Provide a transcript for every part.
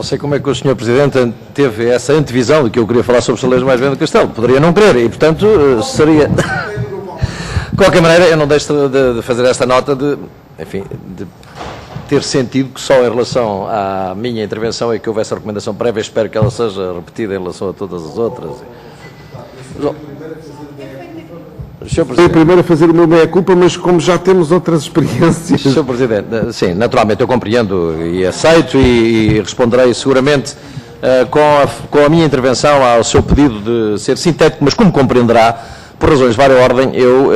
não sei como é que o Sr. Presidente teve essa antevisão de que eu queria falar sobre os saleiros mais velhos do Castelo. Poderia não querer e, portanto, seria... De qualquer maneira, eu não deixo de fazer esta nota de, enfim, de ter sentido que só em relação à minha intervenção é que houvesse a recomendação prévia. Espero que ela seja repetida em relação a todas as outras. Foi primeiro a fazer o meu meia-culpa, mas como já temos outras experiências... Sr. Presidente, sim, naturalmente eu compreendo e aceito e responderei seguramente com a minha intervenção ao seu pedido de ser sintético, mas como compreenderá, por razões de várias ordem, eu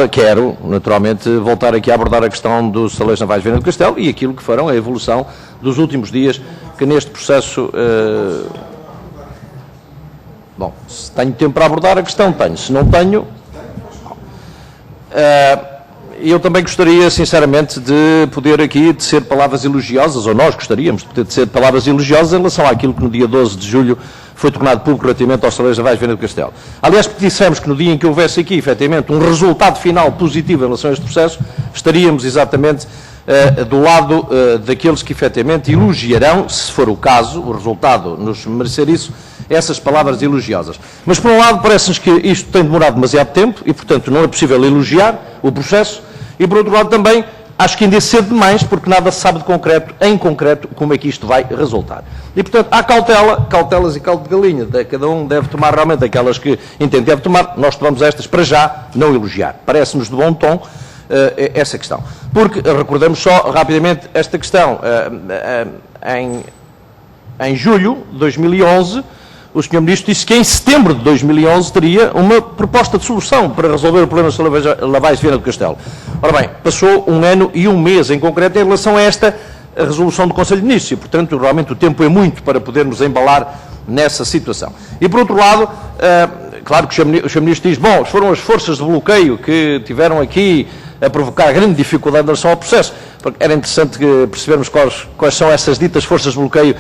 quero, naturalmente, voltar aqui a abordar a questão dos saleiros navais Viana do Castelo e aquilo que farão a evolução dos últimos dias que neste processo... Bom, se tenho tempo para abordar a questão, tenho. Se não tenho... eu também gostaria, sinceramente, de poder aqui tecer palavras elogiosas, ou nós gostaríamos de poder tecer palavras elogiosas em relação àquilo que no dia 12 de julho foi tornado público relativamente aos saleiros navais Viana do Castelo. Aliás, porque dissemos que no dia em que houvesse aqui, efetivamente, um resultado final positivo em relação a este processo, estaríamos exatamente do lado daqueles que efetivamente elogiarão, se for o caso, o resultado nos merecer isso, essas palavras elogiosas. Mas, por um lado, parece-nos que isto tem demorado demasiado tempo e, portanto, não é possível elogiar o processo e, por outro lado, também acho que ainda é cedo demais, porque nada se sabe de concreto, em concreto, como é que isto vai resultar. E, portanto, há cautelas e caldo de galinha. Cada um deve tomar realmente aquelas que entende deve tomar. Nós tomamos estas para já não elogiar. Parece-nos de bom tom essa questão. Porque, recordamos só rapidamente esta questão. Em julho de 2011, o Sr. Ministro disse que em setembro de 2011 teria uma proposta de solução para resolver o problema dos lavais de Viana do Castelo. Ora bem, passou 1 ano e 1 mês em concreto em relação a esta resolução do Conselho de Ministros e, portanto, realmente o tempo é muito para podermos embalar nessa situação. E, por outro lado, claro que o Sr. Ministro diz, bom, foram as forças de bloqueio que tiveram aqui a provocar grande dificuldade em relação ao processo. Porque era interessante percebermos quais são essas ditas forças de bloqueio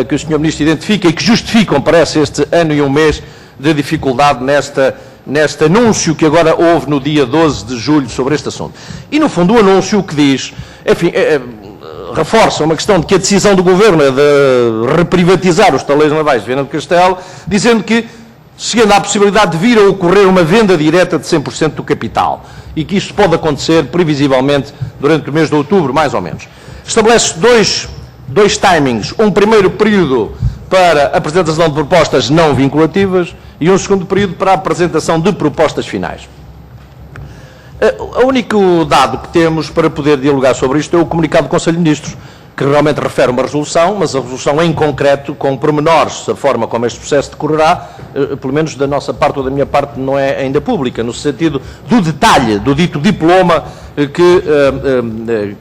que o Sr. Ministro identifica e que justificam, parece, este ano e 1 mês de dificuldade neste anúncio que agora houve no dia 12 de julho sobre este assunto. E, no fundo, o anúncio que diz, enfim, reforça uma questão de que a decisão do Governo é de reprivatizar os taleiros navais de Viana do Castelo, dizendo que, chegando à possibilidade de vir a ocorrer uma venda direta de 100% do capital, e que isto pode acontecer, previsivelmente, durante o mês de outubro, mais ou menos. Estabelece dois timings, um primeiro período para a apresentação de propostas não vinculativas e um segundo período para a apresentação de propostas finais. O único dado que temos para poder dialogar sobre isto é o comunicado do Conselho de Ministros, que realmente refere uma resolução, mas a resolução em concreto, com pormenores, a forma como este processo decorrerá, pelo menos da nossa parte ou da minha parte, não é ainda pública, no sentido do detalhe, do dito diploma que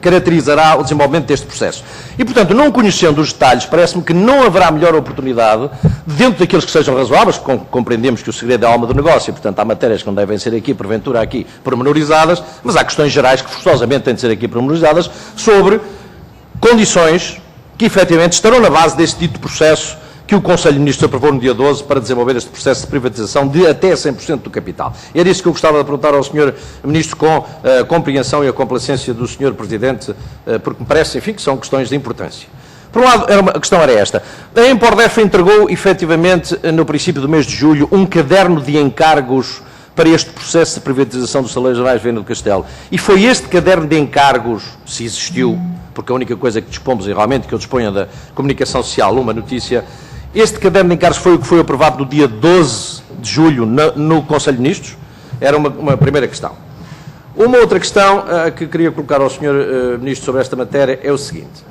caracterizará o desenvolvimento deste processo. E, portanto, não conhecendo os detalhes, parece-me que não haverá melhor oportunidade, dentro daqueles que sejam razoáveis, compreendemos que o segredo é a alma do negócio, e, portanto, há matérias que não devem ser aqui, porventura, aqui pormenorizadas, mas há questões gerais que forçosamente têm de ser aqui pormenorizadas, sobre condições que efetivamente estarão na base deste dito processo que o Conselho de Ministros aprovou no dia 12 para desenvolver este processo de privatização de até 100% do capital. E era isso que eu gostava de perguntar ao Sr. Ministro com a compreensão e a complacência do Sr. Presidente, porque me parece, enfim, que são questões de importância. Por um lado, a questão era esta. A Empordef entregou, efetivamente, no princípio do mês de julho, um caderno de encargos para este processo de privatização dos saleiros navais de Viana do Castelo. E foi este caderno de encargos, se existiu, porque a única coisa que dispomos, e realmente que eu disponho da comunicação social, uma notícia, este caderno de encargos foi o que foi aprovado no dia 12 de julho no Conselho de Ministros. Era uma primeira questão. Uma outra questão que queria colocar ao Sr. Ministro sobre esta matéria é o seguinte.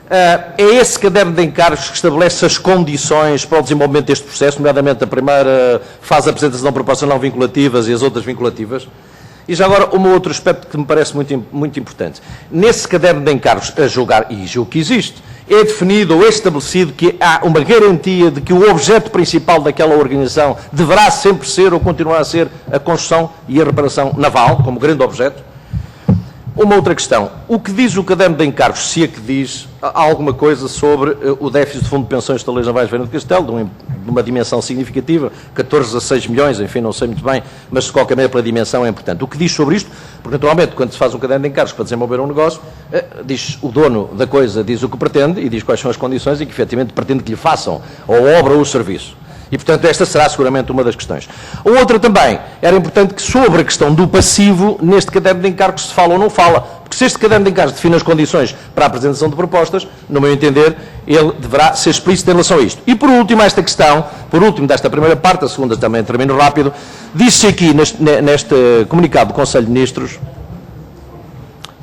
É esse caderno de encargos que estabelece as condições para o desenvolvimento deste processo, nomeadamente a primeira fase de apresentação de propostas não vinculativas e as outras vinculativas? E já agora, um outro aspecto que me parece muito importante. Nesse caderno de encargos, a julgar, e julgo que existe, é definido ou é estabelecido que há uma garantia de que o objeto principal daquela organização deverá sempre ser ou continuar a ser a construção e a reparação naval, como grande objeto. Uma outra questão. O que diz o caderno de encargos, se é que diz alguma coisa sobre o déficit do Fundo de Pensões de Taleiros Navais Viana do Castelo, de uma dimensão significativa, 14 a 6 milhões, enfim, não sei muito bem, mas de qualquer maneira pela dimensão é importante. O que diz sobre isto? Porque, naturalmente, quando se faz um caderno de encargos para desenvolver um negócio, diz o dono da coisa, diz o que pretende e diz quais são as condições e que, efetivamente, pretende que lhe façam a obra ou o serviço. E, portanto, esta será seguramente uma das questões. A outra também, era importante que sobre a questão do passivo, neste caderno de encargos se fala ou não fala. Porque se este caderno de encargos define as condições para a apresentação de propostas, no meu entender, ele deverá ser explícito em relação a isto. E, por último, esta questão, por último desta primeira parte, a segunda também termino rápido, diz-se aqui neste comunicado do Conselho de Ministros,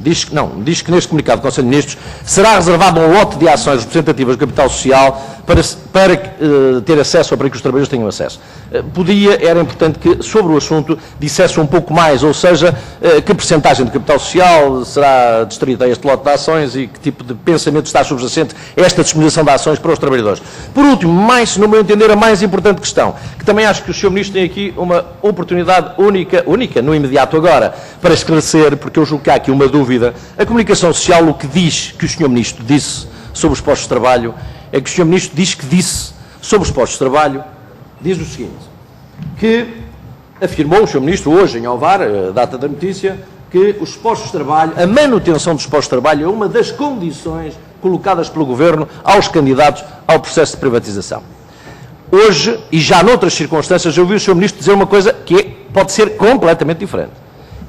diz que neste comunicado do Conselho de Ministros será reservado um lote de ações representativas do capital social para ter acesso, ou para que os trabalhadores tenham acesso. Era importante que, sobre o assunto, dissesse um pouco mais, ou seja, que percentagem do capital social será distribuída a este lote de ações e que tipo de pensamento está subjacente a esta disponibilização de ações para os trabalhadores. Por último, no meu entender, a mais importante questão, que também acho que o Sr. Ministro tem aqui uma oportunidade única, no imediato agora, para esclarecer, porque eu julgo que há aqui uma dúvida. A comunicação social, o que diz que o Sr. Ministro disse sobre os postos de trabalho, é que o Sr. Ministro diz que disse sobre os postos de trabalho, diz o seguinte, que afirmou o Sr. Ministro hoje em Ovar, data da notícia, que os postos de trabalho, a manutenção dos postos de trabalho é uma das condições colocadas pelo Governo aos candidatos ao processo de privatização. Hoje, e já noutras circunstâncias, eu ouvi o Sr. Ministro dizer uma coisa que pode ser completamente diferente.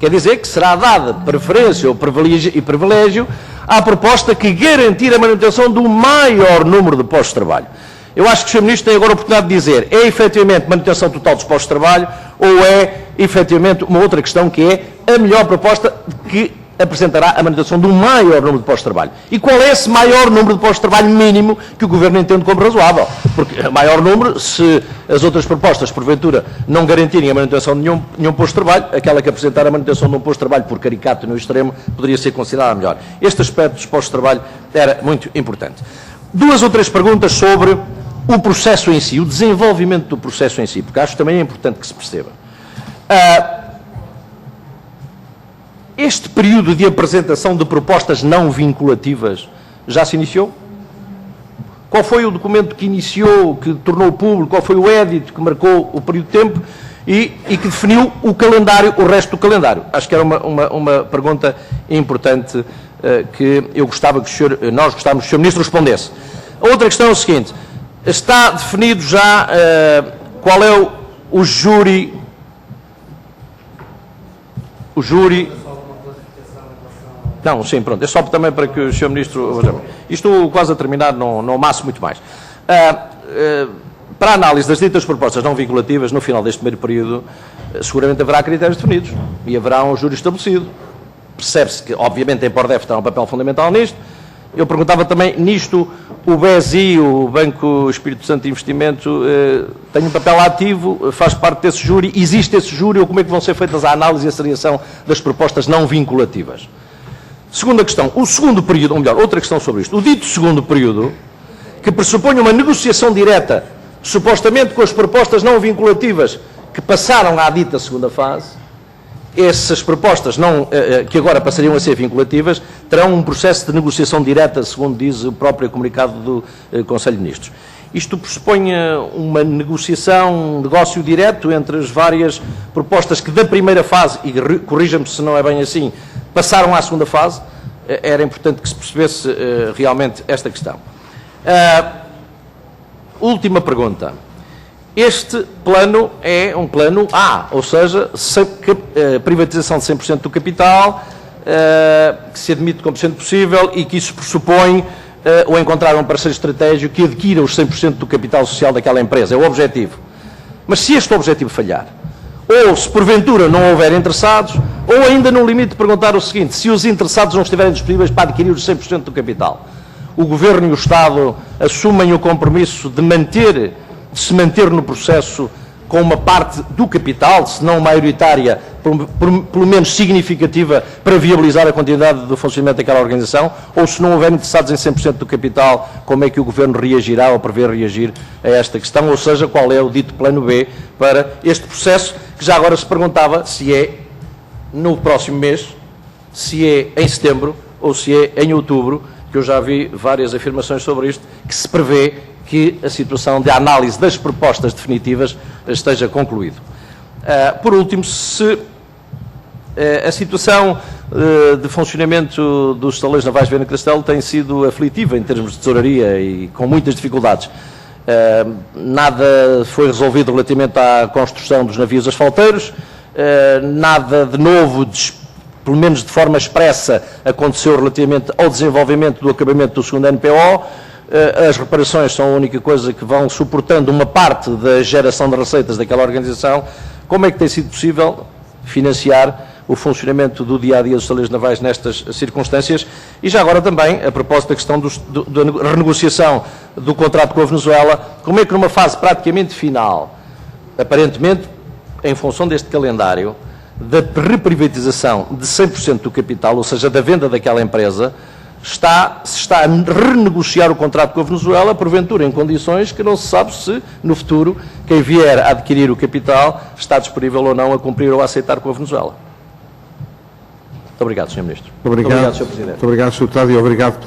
Quer dizer que será dada preferência ou privilégio à proposta que garantir a manutenção do maior número de postos de trabalho. Eu acho que o Sr. Ministro tem agora a oportunidade de dizer, é efetivamente manutenção total dos postos de trabalho ou é efetivamente uma outra questão que é a melhor proposta que apresentará a manutenção do maior número de postos de trabalho. E qual é esse maior número de postos de trabalho mínimo que o Governo entende como razoável? Porque maior número, se as outras propostas, porventura, não garantirem a manutenção de nenhum posto de trabalho, aquela que apresentar a manutenção de um posto de trabalho por caricato no extremo, poderia ser considerada melhor. Este aspecto dos postos de trabalho era muito importante. 2 ou 3 perguntas sobre o processo em si, o desenvolvimento do processo em si, porque acho que também é importante que se perceba. Este período de apresentação de propostas não vinculativas já se iniciou? Qual foi o documento que iniciou, que tornou público? Qual foi o edito que marcou o período de tempo e que definiu o calendário, o resto do calendário? Acho que era uma pergunta importante que nós gostávamos que o Sr. Ministro respondesse. A outra questão é o seguinte, está definido já qual é o júri... Não, sim, pronto. É só também para que o Sr. Ministro... Estou quase a terminar, não amasso muito mais. Para a análise das ditas propostas não vinculativas, no final deste primeiro período, seguramente haverá critérios definidos e haverá um júri estabelecido. Percebe-se que, obviamente, a Empordef terá um papel fundamental nisto. Eu perguntava também, nisto, o BESI, o Banco Espírito Santo de Investimento, tem um papel ativo, faz parte desse júri, existe esse júri, ou como é que vão ser feitas a análise e a seriação das propostas não vinculativas? Segunda questão, o segundo período, ou melhor, outra questão sobre isto, o dito segundo período, que pressupõe uma negociação direta, supostamente com as propostas não vinculativas, que passaram à dita segunda fase, essas propostas que agora passariam a ser vinculativas, terão um processo de negociação direta, segundo diz o próprio comunicado do Conselho de Ministros. Isto pressupõe uma negociação, um negócio direto entre as várias propostas que da primeira fase, e corrija-me se não é bem assim, passaram à segunda fase. Era importante que se percebesse realmente esta questão. Última pergunta. Este plano é um plano A, ou seja, privatização de 100% do capital, que se admite como sendo possível e que isso pressupõe ou encontrar um parceiro estratégico que adquira os 100% do capital social daquela empresa. É o objetivo. Mas se este objetivo falhar, ou se porventura não houver interessados, ou ainda no limite de perguntar o seguinte, se os interessados não estiverem disponíveis para adquirir os 100% do capital, o Governo e o Estado assumem o compromisso de se manter no processo com uma parte do capital, se não maioritária, pelo menos significativa, para viabilizar a continuidade do funcionamento daquela organização, ou se não houver interessados em 100% do capital, como é que o Governo reagirá ou prevê reagir a esta questão, ou seja, qual é o dito plano B para este processo, que já agora se perguntava se é no próximo mês, se é em setembro ou se é em outubro, que eu já vi várias afirmações sobre isto, que se prevê que a situação de análise das propostas definitivas esteja concluída. Por último, se a situação de funcionamento dos estaleiros navais Viana do Castelo tem sido aflitiva em termos de tesouraria e com muitas dificuldades. Nada foi resolvido relativamente à construção dos navios asfalteiros, nada de novo, pelo menos de forma expressa, aconteceu relativamente ao desenvolvimento do acabamento do segundo NPO. As reparações são a única coisa que vão suportando uma parte da geração de receitas daquela organização. Como é que tem sido possível financiar o funcionamento do dia-a-dia dos estaleiros navais nestas circunstâncias? E já agora também, a propósito da questão da renegociação do contrato com a Venezuela, como é que numa fase praticamente final, aparentemente em função deste calendário, da reprivatização de 100% do capital, ou seja, da venda daquela empresa, se está a renegociar o contrato com a Venezuela, porventura em condições que não se sabe se, no futuro, quem vier a adquirir o capital está disponível ou não a cumprir ou a aceitar com a Venezuela. Muito obrigado, Sr. Ministro. Muito obrigado, Sr. Presidente. Muito obrigado, Sr. Deputado, e obrigado